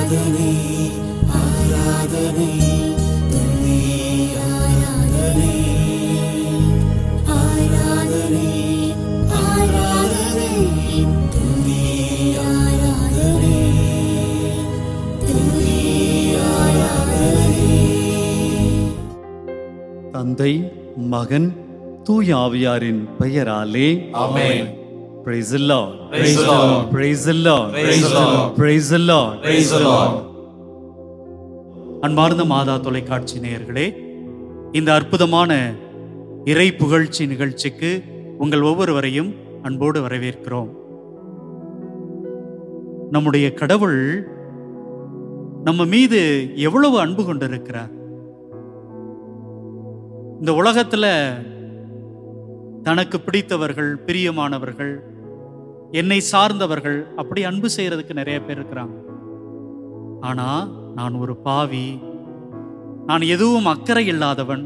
ஆராதனை ஆராதனை துதி ஆராதனை ஆராதனை ஆராதனை துதி ஆராதனை துதி ஆராதனை. தந்தை, மகன், தூய ஆவியாரின் பெயராலே ஆமென். Praise the Lord. Praise the Lord. Praise the Lord. Praise the Lord. Praise the Lord. Praise the Lord. அன்பார்ந்த மாதா தொலைக்காட்சி நேயர்களே, இந்த அற்புதமான இறை புகழ்ச்சி நிகழ்ச்சிக்கு உங்கள் ஒவ்வொருவரையும் அன்போடு வரவேற்கிறோம். நம்முடைய கடவுள் நம்ம மீது எவ்வளவு அன்பு கொண்டிருக்கிறார். இந்த உலகத்துல தனக்கு பிடித்தவர்கள், பிரியமானவர்கள், என்னை சார்ந்தவர்கள் அப்படி அன்பு செய்யறதுக்கு நிறைய பேர் இருக்கிறாங்க. ஆனா நான் ஒரு பாவி, நான் எதுவும் அக்கறை இல்லாதவன்,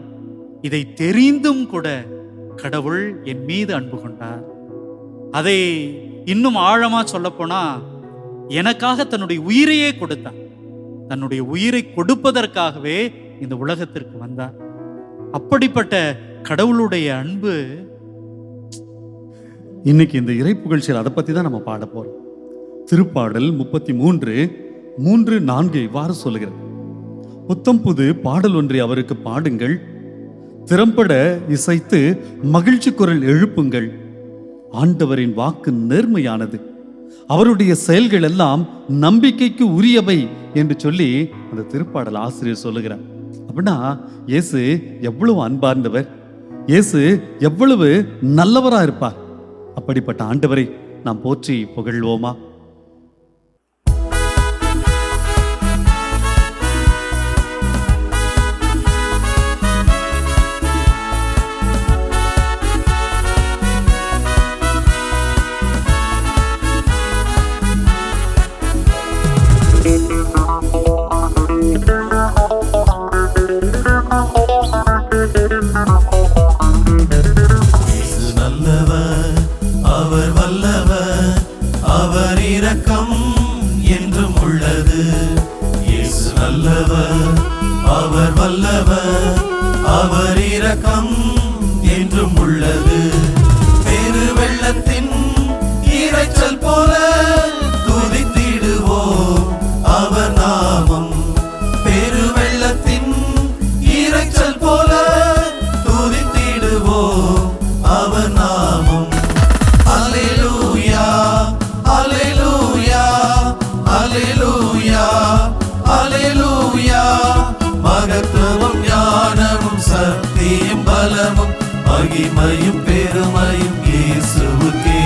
இதை தெரிந்தும் கூட கடவுள் என் மீது அன்பு கொண்டார். அதை இன்னும் ஆழமா சொல்ல போனா, எனக்காக தன்னுடைய உயிரையே கொடுத்தார். தன்னுடைய உயிரை கொடுப்பதற்காகவே இந்த உலகத்திற்கு வந்தார். அப்படிப்பட்ட கடவுளுடைய அன்பு இன்னைக்கு இந்த இறை புகழ்ச்சியில் அதை பத்தி தான் நம்ம பாட போறோம். திருப்பாடல் 33:3-4 இவ்வாறு சொல்லுகிறது: புத்தம் புது பாடல் ஒன்றை அவருக்கு பாடுங்கள், திறம்பட இசைத்து மகிழ்ச்சி குரல் எழுப்புங்கள். ஆண்டவரின் வாக்கு நேர்மையானது, அவருடைய செயல்கள் எல்லாம் நம்பிக்கைக்கு உரியவை என்று சொல்லி அந்த திருப்பாடல் ஆசிரியர் சொல்லுகிறார். அப்படின்னா இயேசு எவ்வளவு அன்பார்ந்தவர், இயேசு எவ்வளவு நல்லவரா இருப்பார். அப்படிப்பட்ட ஆண்டவரை நாம் போற்றி புகழ்வோமா? அவர் வல்லவர், அவர் இரக்கம் என்றும் உள்ளது. இயேசு நல்லவர், அவர் வல்லவர், அவர் இரக்கம் என்றும் உள்ளது. பெரு வெள்ளத்தின் இரைச்சல் போல துதித்திடுவோம் அவர் நாமம். பெரு வெள்ளத்தின் இரைச்சல் போல துதித்திடுவோம் அவர் நாமம். அல்லேலூயா அல்லேலூயா அல்லேலூயா அல்லேலூயா. மகத்துவம் ஞானமும் சக்தியும் பலமும் மகிமையும் பெருமையும் இயேசுவுக்கே.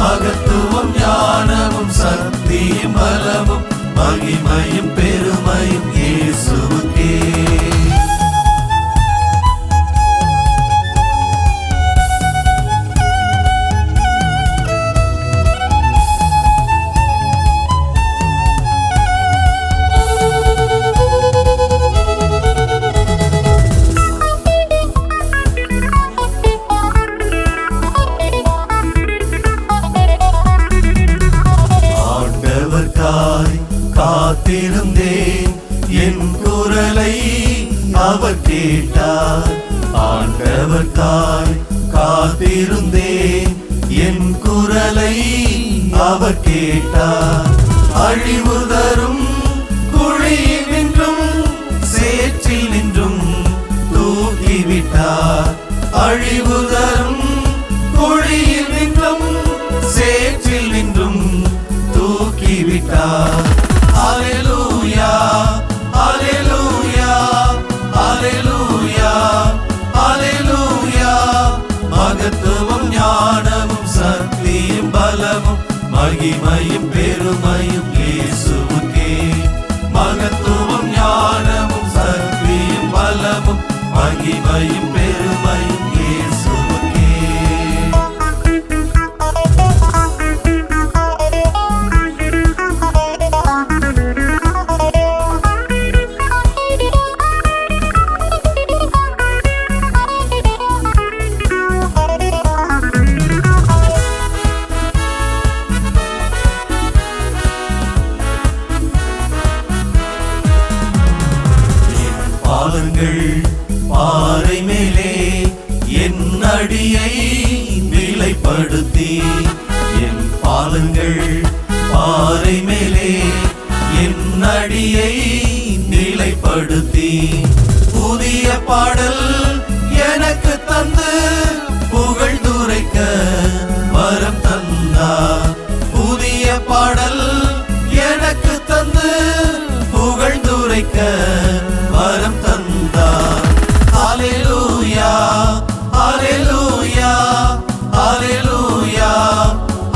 மகத்துவம் ஞானமும் சக்தியும் பலமும் மகிமையும் பெருமையும் இயேசுவுக்கே. காத்திருந்தேன், என் குரலை அவர் கேட்டார். ஆண்டவர்க்காய் காத்திருந்தேன், என் குரலை அவர் கேட்டார். அழிவு தரும் குழியில் நின்றும் சேற்றில் நின்றும் தூக்கிவிட்டார். அழிவு தரும் குழியில் நின்றும் சேற்றில் நின்றும் தூக்கிவிட்டார். அல்லேலூயா அல்லேலூயா அல்லேலூயா அல்லேலூயா. மகத்துவம் ஞானமும் சக்தியும் பலமும் மகிமையும் பெருமையும் இயேசுவுக்கே. மகத்துவம் ஞானமும் சக்தியும் பலமும் மகிமையும் பெருமையும் இயேசுவுக்கே. பாலங்கள் பாறை மேலே என் அடியை நிலைப்படுத்தி, என் பாலங்கள் பாறை மேலே என் அடியை நிலைப்படுத்தி, புதிய பாடல் எனக்கு தந்து புகழ்ந்துரைக்க வரம் தந்தார். புதிய பாடல் எனக்கு தந்து புகழ்ந்துரைக்க வரம் தந்தார். ஹல்லேலூயா ஹல்லேலூயா ஹல்லேலூயா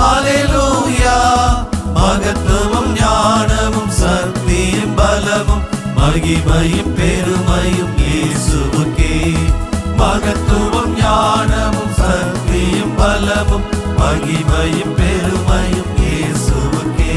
ஹல்லேலூயா. மகத்துவம் ஞானமும் சக்தியும் பலமும் மகிமையும் பெருமையும் இயேசுவுக்கே. மகத்துவம் ஞானமும் சக்தியும் பலமும் மகிமையும் பெருமையும் இயேசுவுக்கே.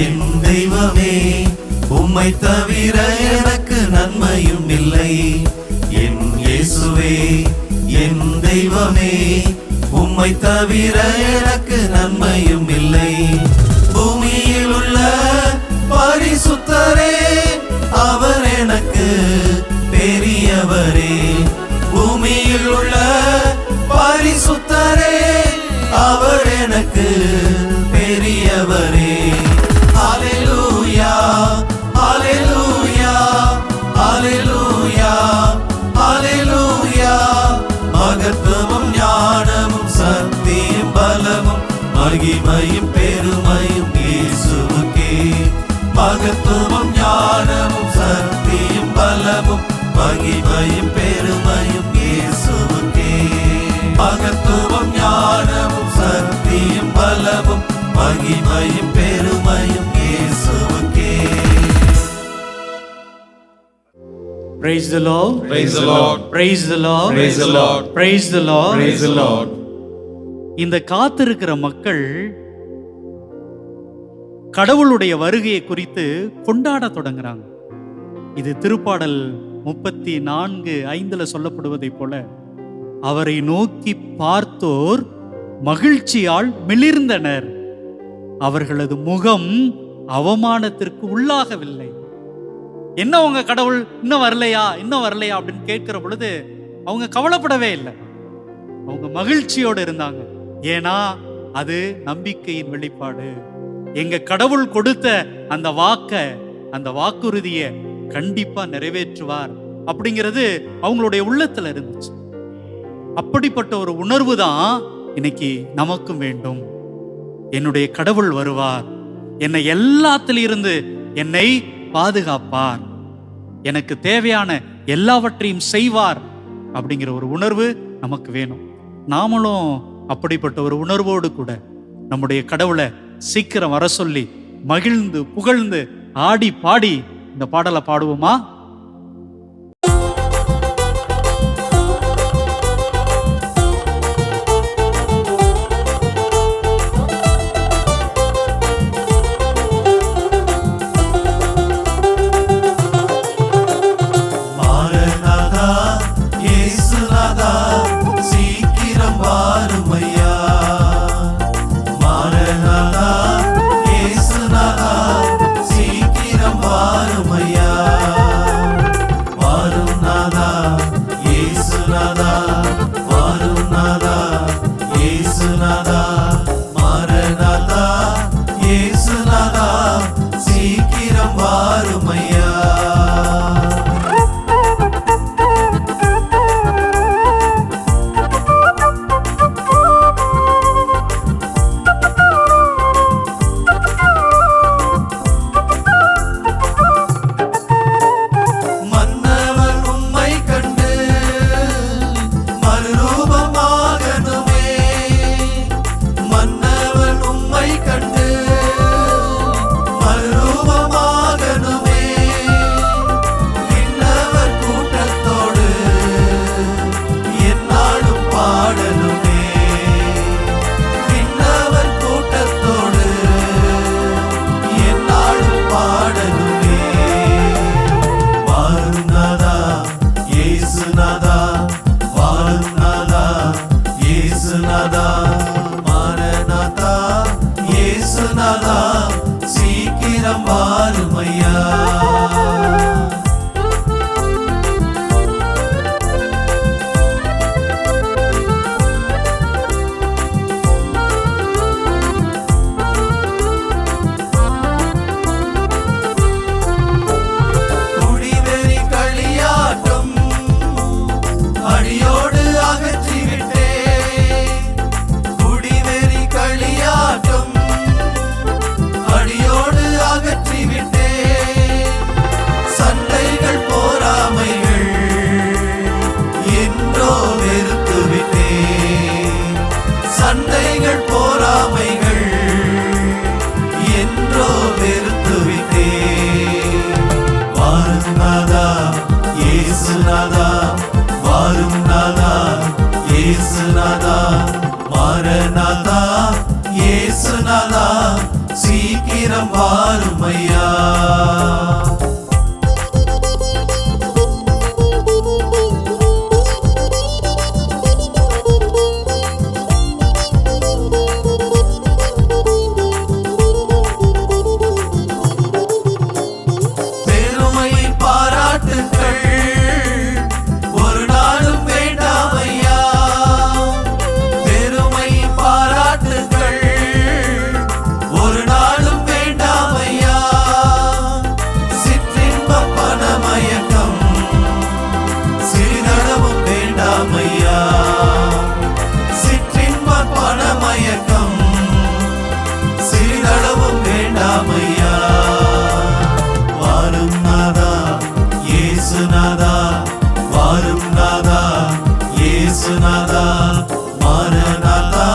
என் தெய்வமே, உம்மை தவிர எனக்கு நன்மையும் இல்லை. என் இயேசுவே, என் தெய்வமே, உம்மை தவிர எனக்கு நன்மையும் இல்லை. பூமியில் உள்ள பரிசுத்தரே, அவர் எனக்கு பெரியவரே. பூமியில் உள்ள பரிசுத்தரே, அவர் எனக்கு பெரியவரே. ஹல்லேலூயா ஹல்லேலூயா ஹல்லேலூயா ஹல்லேலூயா. மகத்துவம் ஞானமும் சக்தியும் பலமும் மகிமையும் பெருமையும் இயேசுவுக்கே. மகத்துவம் ஞானமும் சக்தியும் பலமும் மகிமையும் பெருமையும் இயேசுவுக்கே. மகத்துவம் ஞானமும் சக்தியும் பலமும் மகிமையும் பெருமையும் இயேசுவுக்கே. Praise the Lord. Praise the Lord. Praise the Lord. Praise the Lord. Praise the Lord. Praise the Lord. இந்த காத்திருக்கிற மக்கள் கடவுளுடைய வருகையை குறித்து கொண்டாட தொடங்குறாங்க. இது திருப்பாடல் 34:5 சொல்லப்படுவதைப் போல, அவரை நோக்கி பார்த்தோர் மகிழ்ச்சியால் மிளிர்ந்தனர், அவர்களது முகம் அவமானத்திற்கு உள்ளாகவில்லை. என்ன உங்க கடவுள் இன்னும் வரலையா அப்படின்னு கேட்கிற பொழுது அவங்க கவலைப்படவே இல்லை. அவங்க மகிழ்ச்சியோடு இருந்தாங்க. ஏன்னா அது நம்பிக்கையின் வெளிப்பாடு. எங்க கடவுள் கொடுத்த அந்த வாக்குறுதியை கண்டிப்பா நிறைவேற்றுவார் அப்படிங்கிறது அவங்களுடைய உள்ளத்துல இருந்துச்சு. அப்படிப்பட்ட ஒரு உணர்வு தான் இன்னைக்கு நமக்கும் வேண்டும். என்னுடைய கடவுள் வருவார், என்னை எல்லாத்திலிருந்து என்னை பாதுகாப்பார், எனக்கு தேவையான எல்லாவற்றையும் செய்வார் அப்படிங்கிற ஒரு உணர்வு நமக்கு வேணும். நாமளும் அப்படிப்பட்ட ஒரு உணர்வோடு கூட நம்முடைய கடவுளை சீக்கிரம் வர சொல்லி மகிழ்ந்து புகழ்ந்து ஆடி பாடி இந்த பாடலை பாடுவோமா? சீக்கிரம் வாருமையா. வாருமையா. குடிவெறி களியாட்டும் அடியோடு அகற்றிவிட்டே. குடிவெறி களியாட்டும் அடியோடு அகற்றிவிட்டே. சண்டைகள் போராமைகள் என்றோ வெறுத்துவிட்டே. சண்டைகள் போராமைகள் என்றோ வெறுத்துவிட்டே. வாரும் நாதா இயேசுநாதா, வாரும் நாதா இயேசுநாதா, மாரநாதா இயேசுநாதா, சீக்கிரம் வாருமையா. பெருமை பாராட்டுக்கள் ஒரு நாளும் வேண்டாமையா. பெருமை பாராட்டுக்கள் ஒரு நாளும் வேண்டாமையா. சிற்றின்ப பணமயக்கம் சிறிதளவும் வேண்டாமையா. சிற்றின்ப பணமயக்கம் சிறிதளவும் வேண்டாமையா. வாரும் நாதா இயேசுநாதா, வாரும் நாதா இயேசுநாதா, மாரநாதா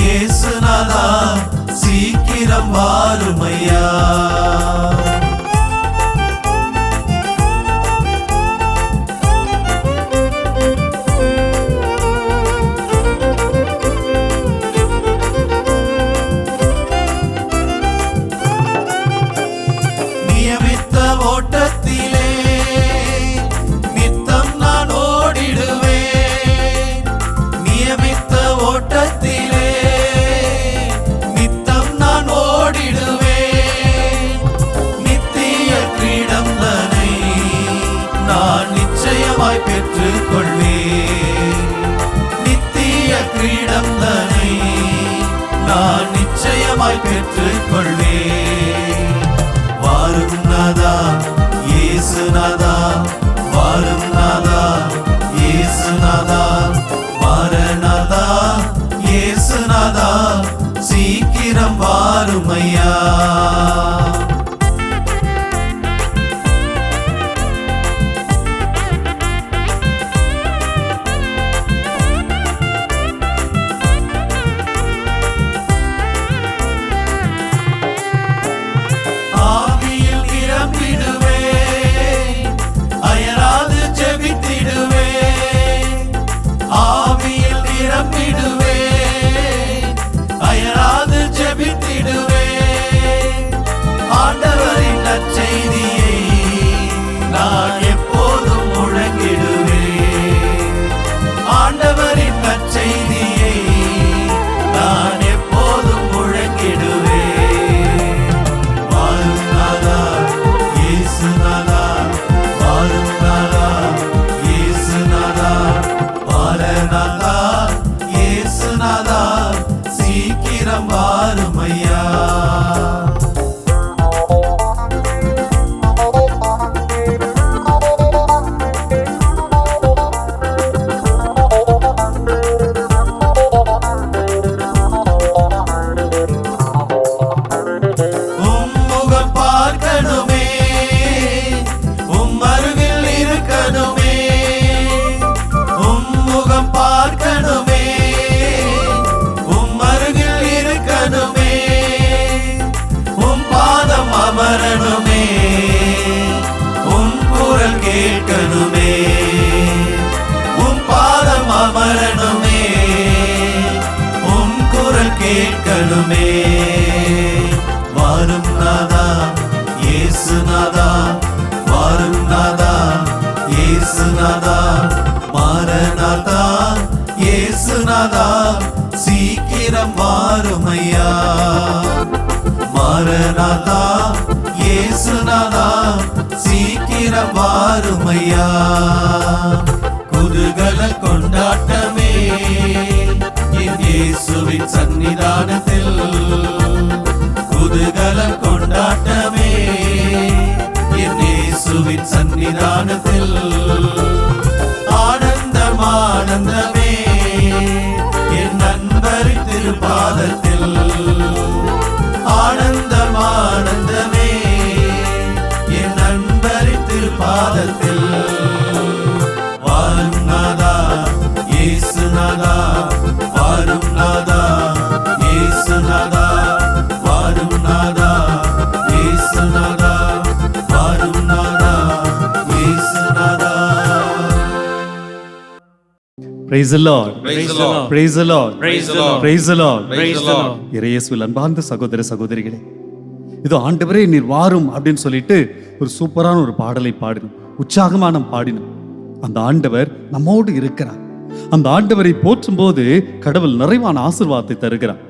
இயேசுநாதா, சீக்கிரம் வாருமையா. நியமித்த ஓட்டத்திலே நித்தம் நான் ஓடிடுவேன். நியமித்த ஓட்டத்திலே நித்தம் நான் ஓடிடுவேன். நித்திய கிரீடம் தனை நான் நிச்சயமாய் பெற்றுக் கொள்வேன். நித்திய கிரீடம் தனை நான் நிச்சயமாய் பெற்றுக் கொள்வேன். வாரும் நாதா இயேசுநாதா, வாரும் நாதா இயேசுநாதா, மாரநாதா இயேசுநாதா, சீக்கிரம் வாருமையா. ஆவியில் நிரம்பிடுவேன், அயராது ஜெபித்திடுவேன். ஆவியில் நிரம்பிடுவேன், அயராது ஜெபித்திடுவேன். ஆண்டவரின் நற்செய்தியை நான் எப்போதும் முழங்கிடுவேன். ஆண்டவரின் நற்செய்தியை நான் எப்போதும் முழங்கிடுவேன். வாரும் நாதா இயேசுநாதா, வாரும் நாதா இயேசுநாதா, மாரநாதா இயேசுநாதா, சீக்கிரம் வாருமையா. உம்முகம் பார்க்கணுமே, உம் அருகில் இருக்கணுமே. உம்முகம் பார்க்கணுமே, உம் அருகில் இருக்கணுமே. உம் பாதம் அமரணுமே, உம் குரல் கேட்கணுமே. உம் பாதம் அமரணுமே, உம் குரல் கேட்கணுமே. வாரும் நாதா இயேசுநாதா, வாரும் நாதா இயேசுநாதா, மாரநாதா இயேசுநாதா, சீக்கிரம் வாருமையா. மாரநாதா இயேசுநாதா சீக்கிரம் வாருமையா. குதூகல கொண்டாட்டமே என் இயேசுவின் சன்னிதானத்தில், குதூகல கொண்டாட்டமே என் இயேசுவின் சன்னிதானத்தில். ஆனந்தம் ஆனந்தமே என் நண்பரின் திருப்பாதத்தில், ஆனந்தம் ஆனந்தமே என் நண்பரின் திருப்பாதத்தில். வாரும் நாதா இயேசுநாதா, வாரும் நாதா இயேசுநாதா, வாரும் நாதா இயேசுநாதா, வாரும் நாதா இயேசுநாதா. Praise the Lord. Praise the Lord. Praise the Lord. Praise the Lord. Praise the Lord. Praise the Lord. இயேசுவில் அன்பார்ந்த சகோதர சகோதரிகளே, இதோ ஆண்டவரே நீர் வாரும் அப்படின்னு சொல்லிட்டு ஒரு சூப்பரான ஒரு பாடலை பாடினோம், உற்சாகமா நாம் பாடினோம். அந்த ஆண்டவர் நம்மோடு இருக்கிறார். அந்த ஆண்டவரை போற்றும் போது கடவுள் நிறைவான ஆசீர்வாதத்தை தருகிறார்.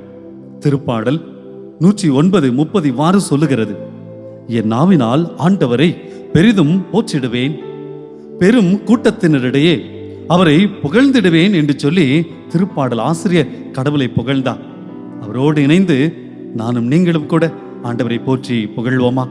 திருப்பாடல் 109:30 இவ்வாறு சொல்லுகிறது: என் நாவினால் ஆண்டவரை பெரிதும் போற்றிடுவேன், பெரும் கூட்டத்தினரிடையே அவரை புகழ்ந்திடுவேன் என்று சொல்லி திருப்பாடல் ஆசிரியர் கடவுளை புகழ்ந்தார். அவரோடு இணைந்து நானும் நீங்களும் கூட ஆண்டவரை போற்றி புகழ்வோமா?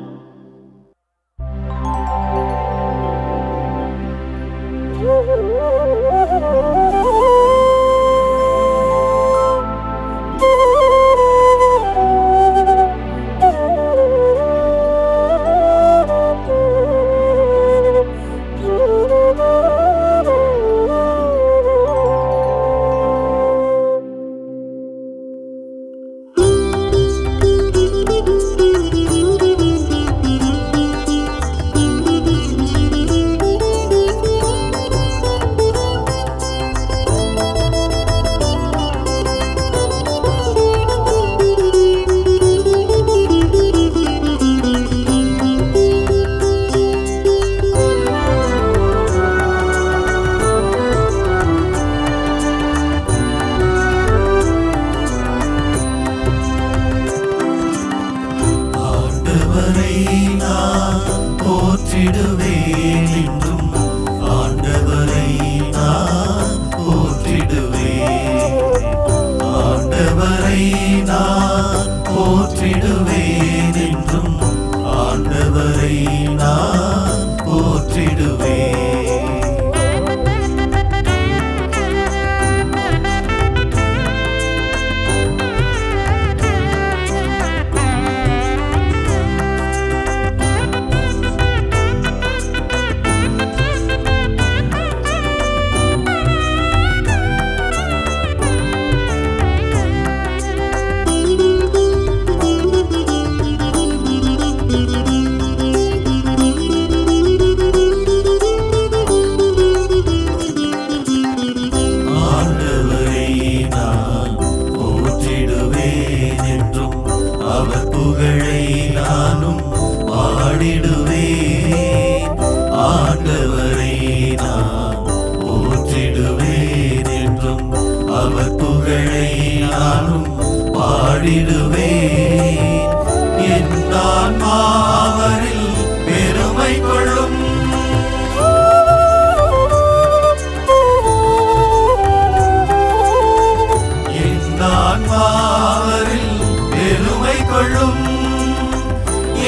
போற்றிடுவேன் என்றும், ஆண்டவரை நான் போற்றிடுவேன், ஆண்டவரை நான் போற்றிடுவேன் என்றும், ஆண்டவரை நான் போற்றிடுவேன்.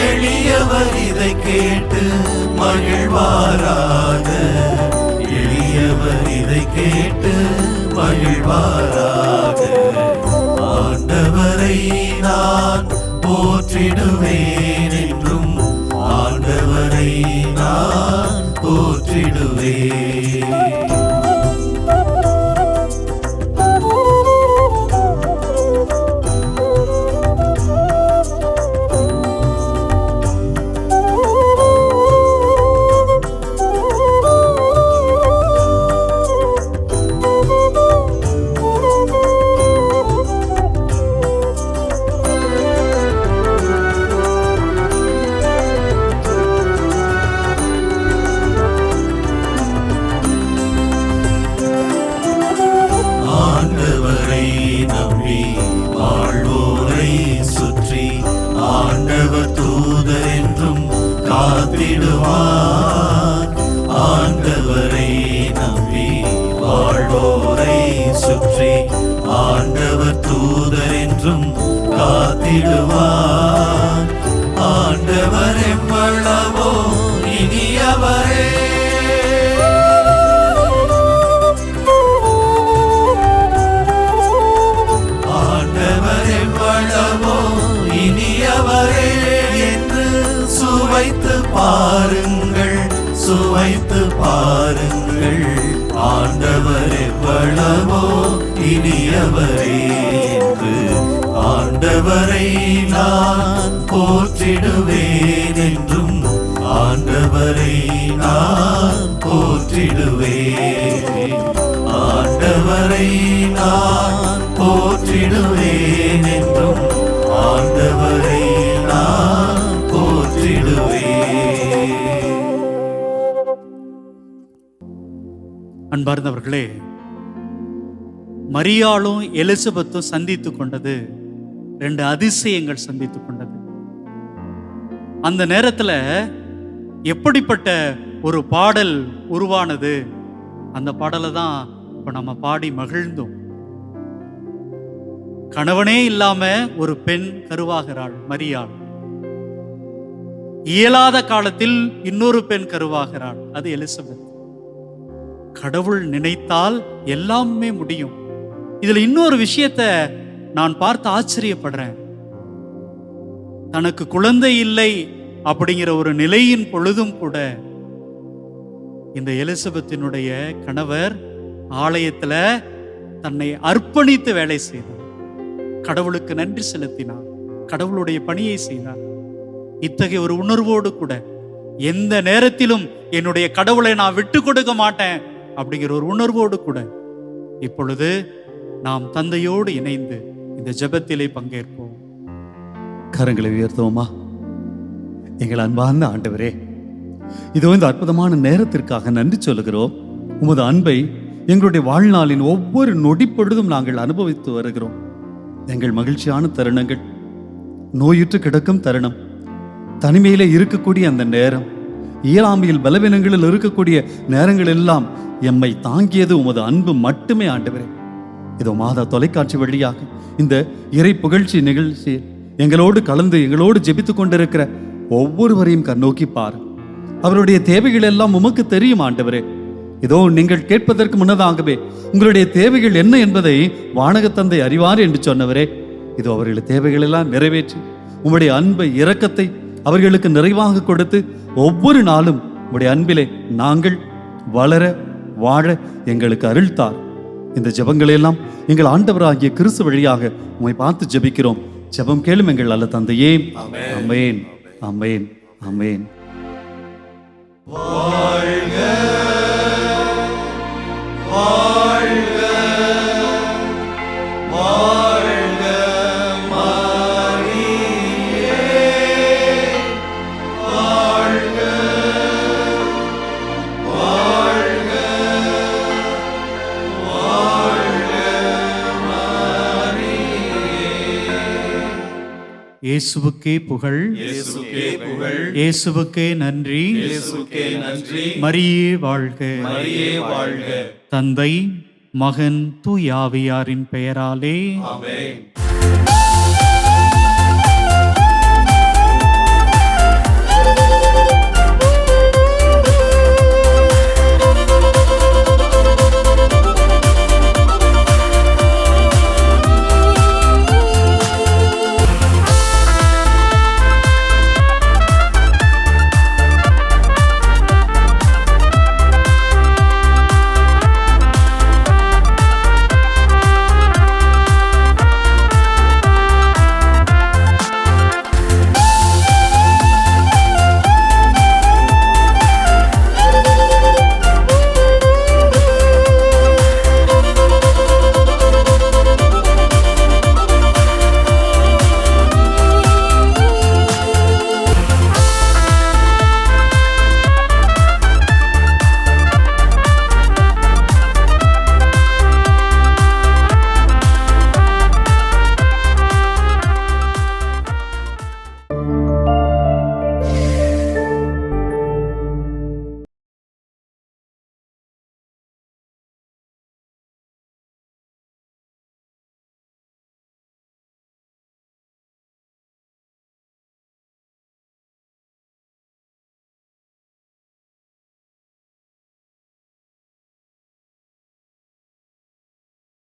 எளியவர் இதை கேட்டு மகிழ்வாராக, எளியவர் இதை கேட்டு மகிழ்வாராக. ஆண்டவரை நான் போற்றிடுவேன் என்றும், ஆண்டவரை நான் போற்றிடுவேன். காத்திடுவார். ஆண்டவர் எவ்வளவோ இனியவரே. ஆண்டவர் எவ்வளவோ இனியவரே என்று சுவைத்து பாருங்கள், சுவைத்து பாருங்கள். ஆண்டவர் எவ்வளவோ இனியவரே என்று ஆண்டவரை நான் போற்றிடுவேன் என்றும் ஆண்டவரை நான் போற்றிடுவேன். ஆண்டவரை நான் போற்றிடுவேன் என்றும் ஆண்டவரை நான் போற்றிடுவேன். அன்பார்ந்தவர்களே, மரியாளும் எலிசபெத்தும் சந்தித்துக் கொண்டது 2 அதிசயங்கள் சந்தித்துக் கொண்டது. அந்த நேரத்துல எப்படிப்பட்ட ஒரு பாடல் உருவானது, அந்த பாடலை தான் இப்ப நம்ம பாடி மகிழ்ந்தோம். கணவனே இல்லாம ஒரு பெண் கருவாகிறாள் மரியாள். இயலாத காலத்தில் இன்னொரு பெண் கருவாகிறாள், அது எலிசபெத். கடவுள் நினைத்தால் எல்லாமே முடியும். இதுல இன்னொரு விஷயத்தை நான் பார்த்து ஆச்சரியப்படுறேன். தனக்கு குழந்தை இல்லை அப்படிங்கிற ஒரு நிலையின் பொழுதும் கூட இந்த எலிசபெத்தினுடைய கணவர் ஆலயத்துல தன்னை அர்ப்பணித்து வேலை செய்தார். கடவுளுக்கு நன்றி செலுத்தினார், கடவுளுடைய பணியை செய்தார். இத்தகைய ஒரு உணர்வோடு கூட எந்த நேரத்திலும் என்னுடைய கடவுளை நான் விட்டு கொடுக்க மாட்டேன் அப்படிங்கிற ஒரு உணர்வோடு கூட இப்பொழுது நாம் தந்தையோடு இணைந்து இந்த ஜெபத்திலே பங்கேற்போம். கரங்களை உயர்த்துவோமா? எங்கள் அன்பார்ந்த ஆண்டவரே, இதோ இந்த அற்புதமான நேரத்திற்காக நன்றி சொல்லுகிறோம். உமது அன்பை எங்களுடைய வாழ்நாளின் ஒவ்வொரு நொடி பொழுதும் நாங்கள் அனுபவித்து வருகிறோம். எங்கள் மகிழ்ச்சியான தருணங்கள், நோயுற்று கிடக்கும் தருணம், தனிமையிலே இருக்கக்கூடிய அந்த நேரம், இயலாமையில் பலவீனங்களில் இருக்கக்கூடிய நேரங்கள் எல்லாம் எம்மை தாங்கியது உமது அன்பு மட்டுமே ஆண்டவரே. இதோ மாதா தொலைக்காட்சி வழியாக இந்த இறை புகழ்ச்சி நிகழ்ச்சியில் எங்களோடு கலந்து எங்களோடு ஜெபித்துக் கொண்டிருக்கிற ஒவ்வொருவரையும் கண்ணோக்கி பார். அவருடைய தேவைகள் எல்லாம் உமக்கு தெரியும் ஆண்டவரே. இதோ நீங்கள் கேட்பதற்கு முன்னதாகவே உங்களுடைய தேவைகள் என்ன என்பதை வானகத்தந்தை அறிவார் என்று சொன்னவரே, இதோ அவர்களுடைய தேவைகள் எல்லாம் நிறைவேற்றி உங்களுடைய அன்பை இரக்கத்தை அவர்களுக்கு நிறைவாக கொடுத்து ஒவ்வொரு நாளும் உங்களுடைய அன்பிலே நாங்கள் வளர வாழ எங்களுக்கு அருள்தார். இந்த ஜெபங்களை எல்லாம் எங்கள் ஆண்டவராகிய கிறிஸ்து வழியாக உம்மை பார்த்து ஜெபிக்கிறோம். ஜெபம் கேளும் எங்கள் நல்ல தந்தையே. ஆமென், ஆமென், ஆமென். வாழ்க வாழ்க வாழ்க மரியே, வாழ்க வாழ்க வாழ்க மரியே. இயேசுவுக்கே புகழ், இயேசுக்கே புகழ், இயேசுவுக்கே நன்றி, இயேசுக்கே நன்றி. மரியே வாழ்க. மரியே வாழ்க. தந்தை, மகன், தூய ஆவியாரின் பெயராலே ஆமென்.